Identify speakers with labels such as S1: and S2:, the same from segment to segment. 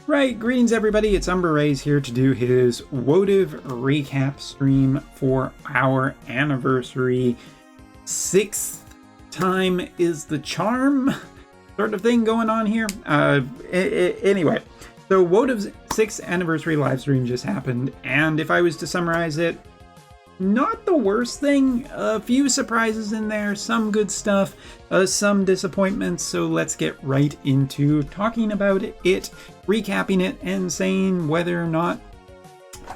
S1: Right, greetings everybody, it's Umber Rays here to do his Wotv recap stream for our anniversary. 6th time is the charm sort of thing going on here. Anyway, so Wotv's 6th anniversary live stream just happened, and if I was to summarize it, not the worst thing. A few surprises in there, some good stuff, some disappointments, so let's get right into talking about it, recapping it, and saying whether or not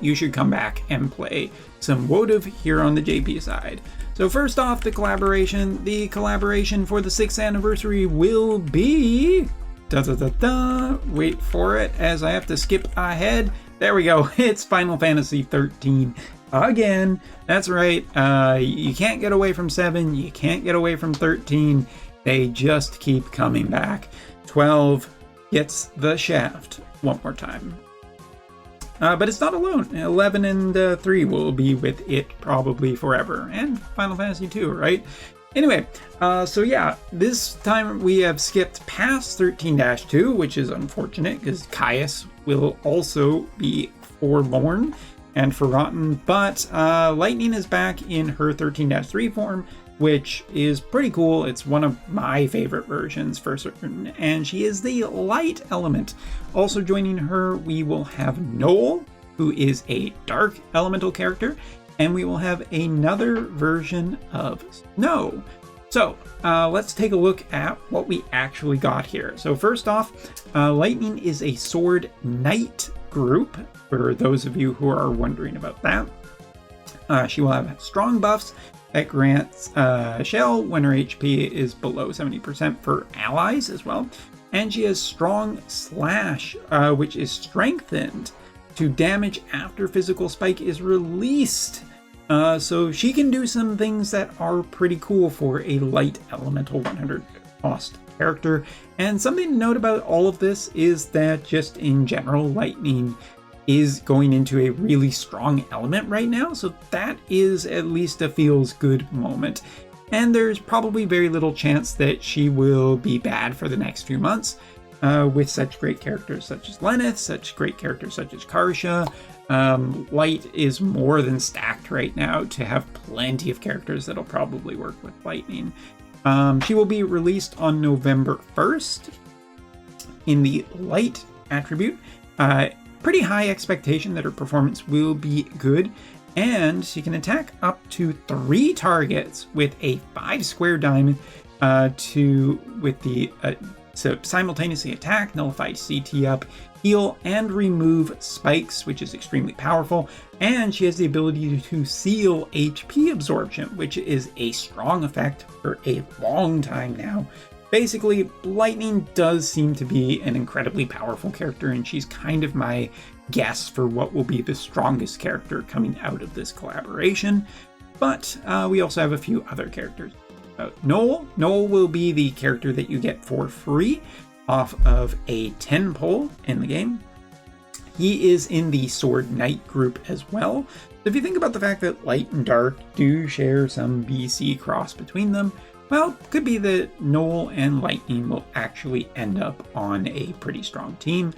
S1: you should come back and play some Wotv here on the JP side. So first off, the collaboration. The collaboration for the 6th anniversary will be... Wait for it as I have to skip ahead. There we go. It's Final Fantasy XIII. Again, that's right. You can't get away from 7, you can't get away from 13. They just keep coming back. 12 gets the shaft one more time. But it's not alone. 11 and 3 will be with it probably forever. And Final Fantasy II, right? Anyway, so yeah, this time we have skipped past 13-2, which is unfortunate because Caius will also be forlorn and forgotten, but Lightning is back in her 13-3 form, which is pretty cool. It's one of my favorite versions for certain, and she is the light element. Also joining her, we will have Noel, who is a dark elemental character, and we will have another version of Snow. So let's take a look at what we actually got here. So first off, Lightning is a sword knight group, for those of you who are wondering about that. She will have strong buffs that grants Shell when her HP is below 70% for allies as well. And she has strong slash, which is strengthened to damage after physical spike is released. So she can do some things that are pretty cool for a light elemental 100 cost character. And something to note about all of this is that just in general, Lightning is going into a really strong element right now, so that is at least a feels good moment. And there's probably very little chance that she will be bad for the next few months with such great characters such as Lenneth, such great characters such as Karsha. Light is more than stacked right now to have plenty of characters that'll probably work with Lightning. She will be released on November 1st in the light attribute. Pretty high expectation that her performance will be good, and she can attack up to 3 targets with a 5 square diamond so simultaneously attack, nullify CT up, heal, and remove spikes, which is extremely powerful. And she has the ability to seal HP absorption, which is a strong effect for a long time now. Basically, Lightning does seem to be an incredibly powerful character, and she's kind of my guess for what will be the strongest character coming out of this collaboration. But we also have a few other characters. Noel will be the character that you get for free off of a 10 pull in the game. He is in the Sword Knight group as well. So if you think about the fact that Light and Dark do share some BC cross between them, well, could be that Noel and Lightning will actually end up on a pretty strong team.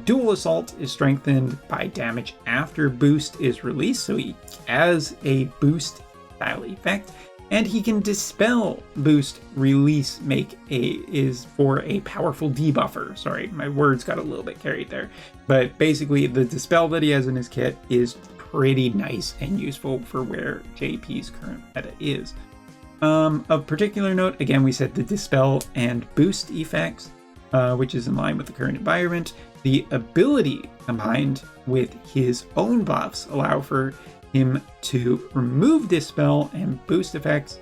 S1: Dual Assault is strengthened by damage after boost is released, so he has a boost style effect. And he can dispel boost release is for a powerful debuffer. Sorry, my words got a little bit carried there. But basically the dispel that he has in his kit is pretty nice and useful for where JP's current meta is. Of particular note, again, we said the dispel and boost effects, which is in line with the current environment. The ability combined with his own buffs allow for him to remove dispel and boost effects,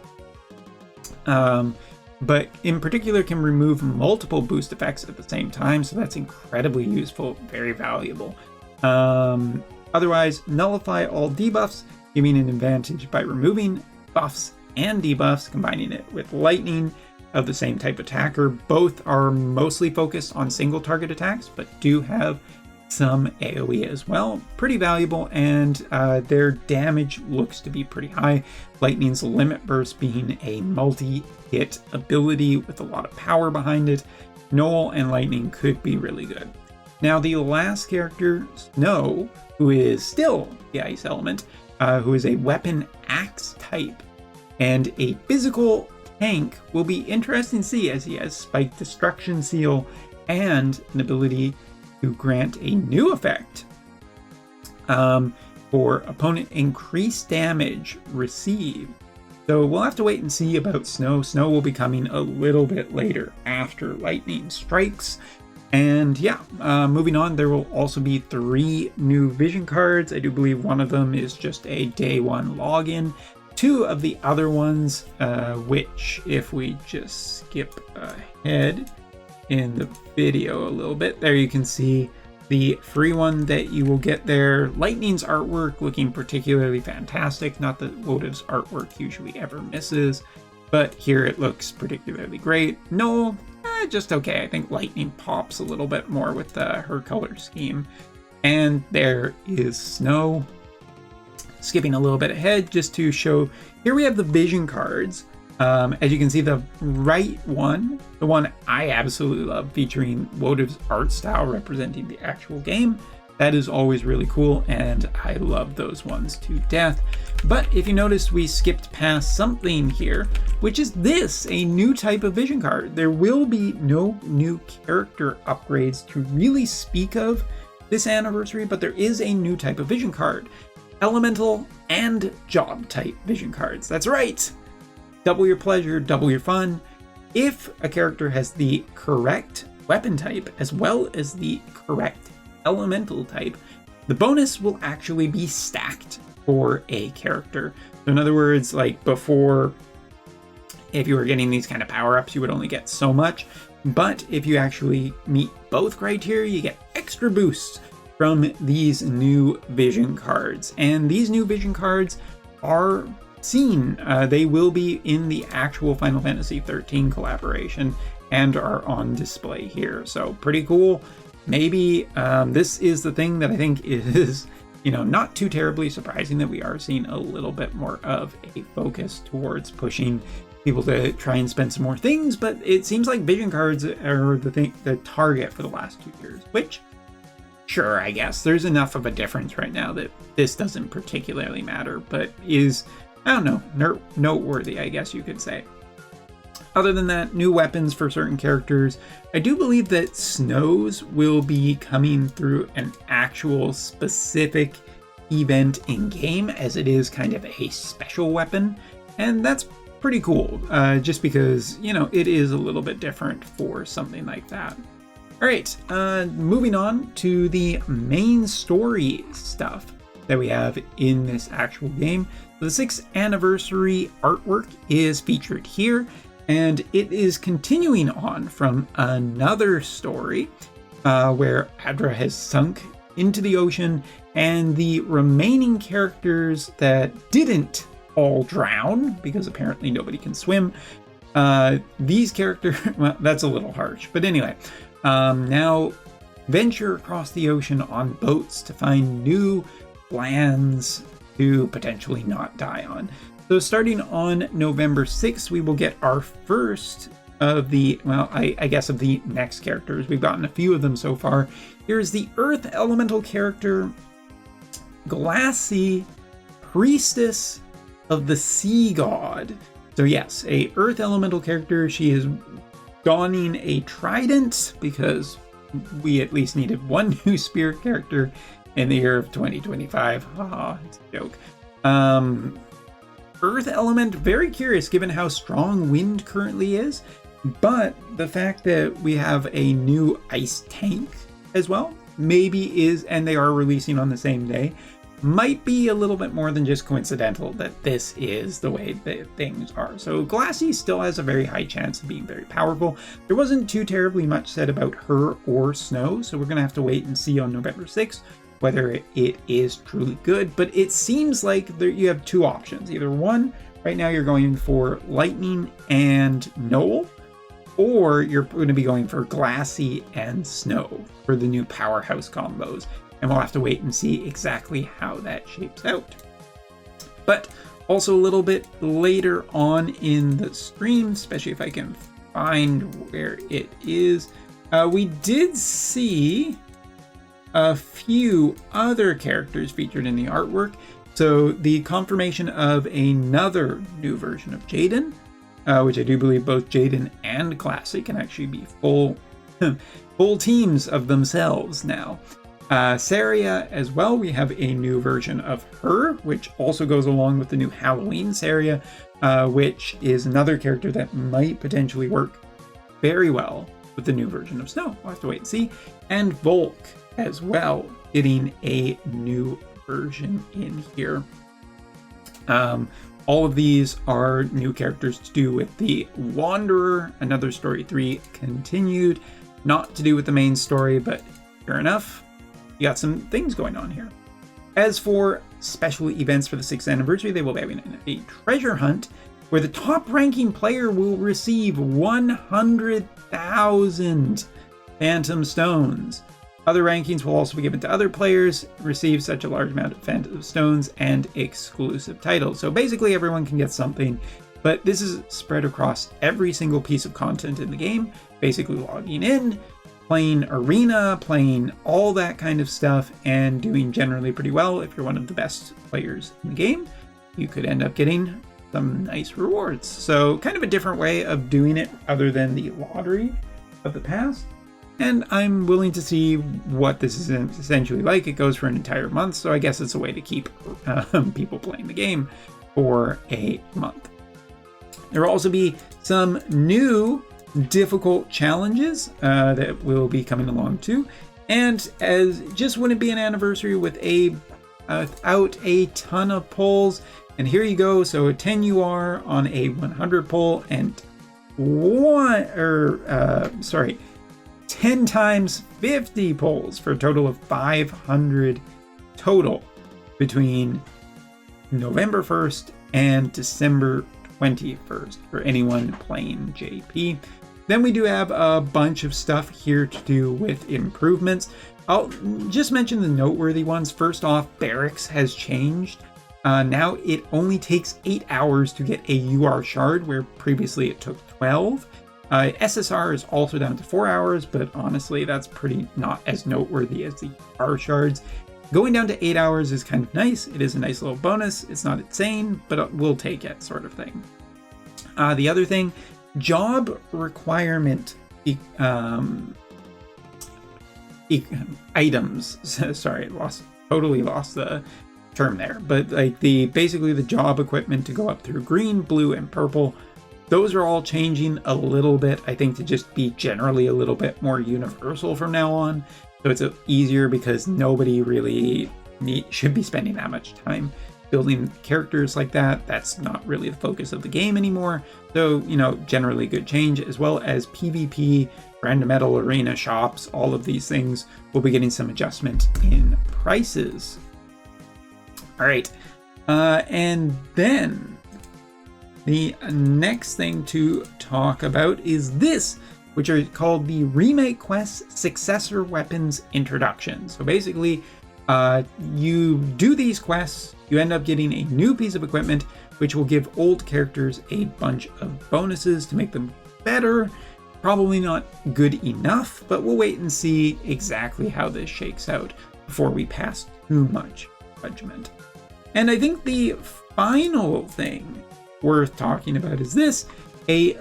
S1: but in particular can remove multiple boost effects at the same time, so that's incredibly useful, very valuable. Otherwise, nullify all debuffs, giving an advantage by removing buffs and debuffs, combining it with Lightning of the same type attacker. Both are mostly focused on single target attacks, but do have some AoE as well. Pretty valuable, and their damage looks to be pretty high. Lightning's Limit Burst being a multi-hit ability with a lot of power behind it. Noel and Lightning could be really good. Now, the last character, Snow, who is still the ice element, who is a weapon axe type and a physical tank, will be interesting to see as he has Spike Destruction Seal and an ability to grant a new effect for opponent increased damage received. So we'll have to wait and see about Snow. Snow will be coming a little bit later after Lightning strikes. And yeah, moving on, there will also be 3 new vision cards. I do believe one of them is just a day 1 login. 2 of the other ones, which if we just skip ahead in the video a little bit, there you can see the free one that you will get there. Lightning's artwork looking particularly fantastic. Not that Wotv's artwork usually ever misses, but here it looks particularly great. No, just okay. I think Lightning pops a little bit more with her color scheme. And there is Snow. Skipping a little bit ahead just to show, here we have the vision cards. As you can see, the right one, the one I absolutely love, featuring Wotv's art style representing the actual game. That is always really cool, and I love those ones to death. But if you notice, we skipped past something here, which is this, a new type of vision card. There will be no new character upgrades to really speak of this anniversary, but there is a new type of vision card. Elemental and job type vision cards. That's right! Double your pleasure, double your fun. If a character has the correct weapon type as well as the correct elemental type, the bonus will actually be stacked for a character. So in other words, like before, if you were getting these kind of power-ups, you would only get so much. But if you actually meet both criteria, you get extra boosts from these new vision cards. And these new vision cards are seen. They will be in the actual Final Fantasy XIII collaboration and are on display here. So pretty cool. Maybe this is the thing that I think is, not too terribly surprising, that we are seeing a little bit more of a focus towards pushing people to try and spend some more things. But it seems like vision cards are the target for the last 2 years, which, sure, I guess there's enough of a difference right now that this doesn't particularly matter, but is, I don't know, noteworthy, I guess you could say. Other than that, new weapons for certain characters. I do believe that Snow's will be coming through an actual specific event in-game, as it is kind of a special weapon, and that's pretty cool, just because, it is a little bit different for something like that. Alright, moving on to the main story stuff that we have in this actual game. The 6th anniversary artwork is featured here, and it is continuing on from another story where Adra has sunk into the ocean, and the remaining characters that didn't all drown, because apparently nobody can swim, these characters, well, that's a little harsh, but anyway, now venture across the ocean on boats to find new lands to potentially not die on. So starting on November 6th, we will get our first of the, well, I guess of the next characters. We've gotten a few of them so far. Here's the Earth Elemental character, Glassy, Priestess of the Sea God. So yes, a Earth Elemental character. She is donning a trident because we at least needed one new spirit character in the year of 2025. Haha, it's a joke. Earth element, very curious given how strong wind currently is, but the fact that we have a new ice tank as well maybe is, and they are releasing on the same day, might be a little bit more than just coincidental that this is the way that things are. So Glassy still has a very high chance of being very powerful. There wasn't too terribly much said about her or Snow, so we're going to have to wait and see on November 6th whether it is truly good. But it seems like you have two options. Either one, right now you're going for Lightning and Noel, or you're going to be going for Glassy and Snow for the new powerhouse combos. And we'll have to wait and see exactly how that shapes out. But also a little bit later on in the stream, especially if I can find where it is, we did see a few other characters featured in the artwork. So the confirmation of another new version of Jaden, which I do believe both Jaden and Classic can actually be full teams of themselves now. Saria as well, we have a new version of her, which also goes along with the new Halloween Saria, which is another character that might potentially work very well with the new version of Snow. We'll have to wait and see. And Volk as well, getting a new version in here. All of these are new characters to do with the Wanderer, Another Story 3 continued, not to do with the main story, but fair enough. You got some things going on here. As for special events for the 6th anniversary, they will be having a treasure hunt where the top ranking player will receive 100,000 Phantom Stones. Other rankings will also be given to other players, receive such a large amount of Phantom Stones and exclusive titles. So basically everyone can get something, but this is spread across every single piece of content in the game, basically logging in, playing arena, playing all that kind of stuff, and doing generally pretty well. If you're one of the best players in the game, you could end up getting some nice rewards. So kind of a different way of doing it other than the lottery of the past. And I'm willing to see what this is essentially like. It goes for an entire month, so I guess it's a way to keep people playing the game for a month. There will also be some new difficult challenges that will be coming along too. And as just wouldn't be an anniversary without a ton of polls. And here you go. So a 10 UR on a 100 poll and 10 times 50 polls for a total of 500 total between November 1st and December 21st for anyone playing JP. Then we do have a bunch of stuff here to do with improvements. I'll just mention the noteworthy ones. First off, Barracks has changed. Now it only takes 8 hours to get a UR shard, where previously it took 12. SSR is also down to 4 hours, but honestly, that's pretty not as noteworthy as the UR shards. Going down to 8 hours is kind of nice. It is a nice little bonus. It's not insane, but we'll take it, sort of thing. The other thing, job requirement items. Sorry, totally lost the term there. But like basically the job equipment to go up through green, blue, and purple. Those are all changing a little bit, I think, to just be generally a little bit more universal from now on. So it's easier because nobody really should be spending that much time building characters like that. That's not really the focus of the game anymore. So, generally good change, as well as PvP, random metal, arena, shops, all of these things will be getting some adjustment in prices. All right. And then the next thing to talk about is this, which are called the Remake Quest Successor Weapons Introduction. So basically, you do these quests, you end up getting a new piece of equipment, which will give old characters a bunch of bonuses to make them better. Probably not good enough, but we'll wait and see exactly how this shakes out before we pass too much judgment. And I think the final thing worth talking about is this, a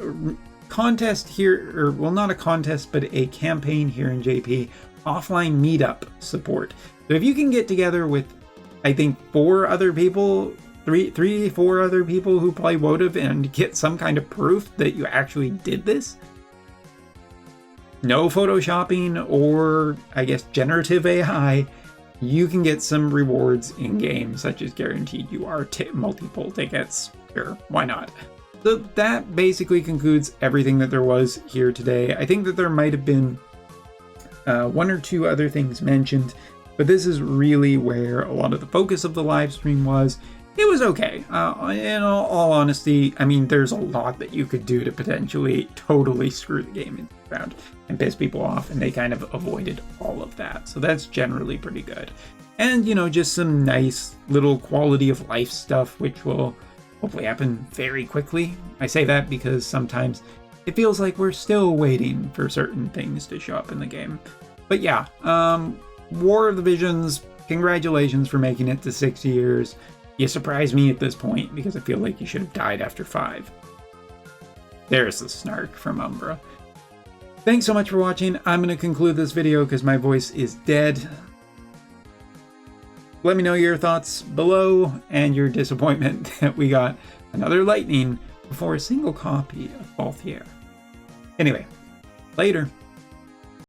S1: contest here, or well, not a contest, but a campaign here in JP, offline meetup support. So if you can get together with, I think, 4 other people, 4 other people who play Wotv and get some kind of proof that you actually did this, no photoshopping or, I guess, generative AI, you can get some rewards in game, such as guaranteed UR multi-poll tickets. Sure, why not? So that basically concludes everything that there was here today. I think that there might have been 1 or 2 other things mentioned, but this is really where a lot of the focus of the live stream was. It was okay. In all honesty, I mean, there's a lot that you could do to potentially totally screw the game around and piss people off, and they kind of avoided all of that. So that's generally pretty good. And, just some nice little quality of life stuff, which will hopefully happen very quickly. I say that because sometimes it feels like we're still waiting for certain things to show up in the game. But yeah, War of the Visions, congratulations for making it to 6 years. You surprise me at this point because I feel like you should have died after 5. There's the snark from Umbra. Thanks so much for watching. I'm going to conclude this video because my voice is dead. Let me know your thoughts below and your disappointment that we got another Lightning before a single copy of Balthier. Anyway, later.